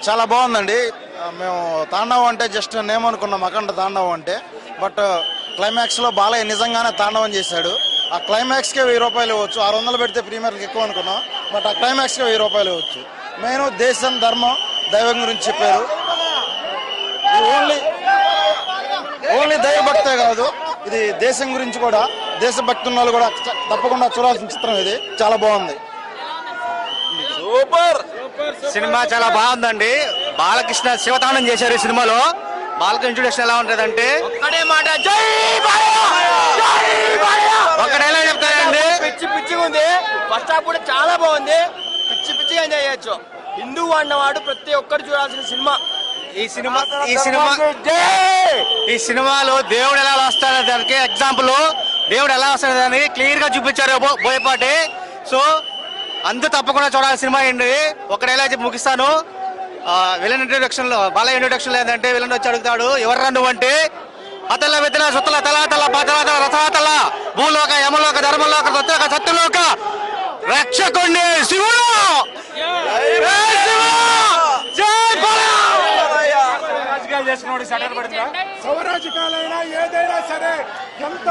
చాలా బాగుందండి. మేము తాండవం అంటే జస్ట్ నేమ్ అనుకున్నాం, అఖండ తాండవం అంటే. బట్ క్లైమాక్స్లో బాలయ్య నిజంగానే తాండవం చేశాడు. ఆ క్లైమాక్స్కే 1000 రూపాయలు ఇవ్వచ్చు. 600 పెడితే ప్రీమియర్కి ఎక్కువ అనుకున్నాం, బట్ ఆ క్లైమాక్స్కే 1000 రూపాయలు ఇవ్వచ్చు. మెయిన్ దేశం, ధర్మం, దైవం గురించి చెప్పారు. ఓన్లీ దైవభక్తే కాదు, ఇది దేశం గురించి కూడా, దేశభక్తి ఉన్న వాళ్ళు కూడా తప్పకుండా చూడాల్సిన చిత్రం. ఇది చాలా బాగుంది. సూపర్ సినిమా చాలా బాగుందండి. బాలకృష్ణ శివతాండం చేశారు ఈ సినిమాలో. బాలకృష్ణ ఇంట్రొడక్షన్ ఎలా ఉంటదంటే ఒక్కడే మాట జై ఒక్కడేలా చెప్తారండి. పిచ్చి పిచ్చిగా ఉంది. ఫస్ట్ హాఫ్ కూడా చాలా బాగుంది. పిచ్చి పిచ్చిగా ఎంజాయ్ చేయొచ్చు. హిందువు అన్నవాడు ప్రతి ఒక్కరు చూడాల్సిన సినిమా ఈ సినిమాలో దేవుడు ఎలా వస్తాడో దానికి ఎగ్జాంపుల్, దేవుడు ఎలా వస్తాడని క్లియర్ గా చూపించారు బోయపాటి. సో అందరూ తప్పకుండా చూడాలి సినిమా అండి. ఒకడేలా చెప్పి ముగిస్తాను. విలన్ ఇంట్రొడక్షన్ లో, బాలయ్య ఇంట్రొడక్షన్ లో ఏంటంటే విలన్ వచ్చి అడుగుతాడు, ఎవరు నువ్వు అంటే, అతల వెతల సుతల తలాతల పతలాతల రథాతల భూలోక యమలోక ధర్మలోక సత్యలోక సత్యలోక రక్షకుండి శివుడు సౌరాజకాలైనా ఏదైనా సరే ఎంత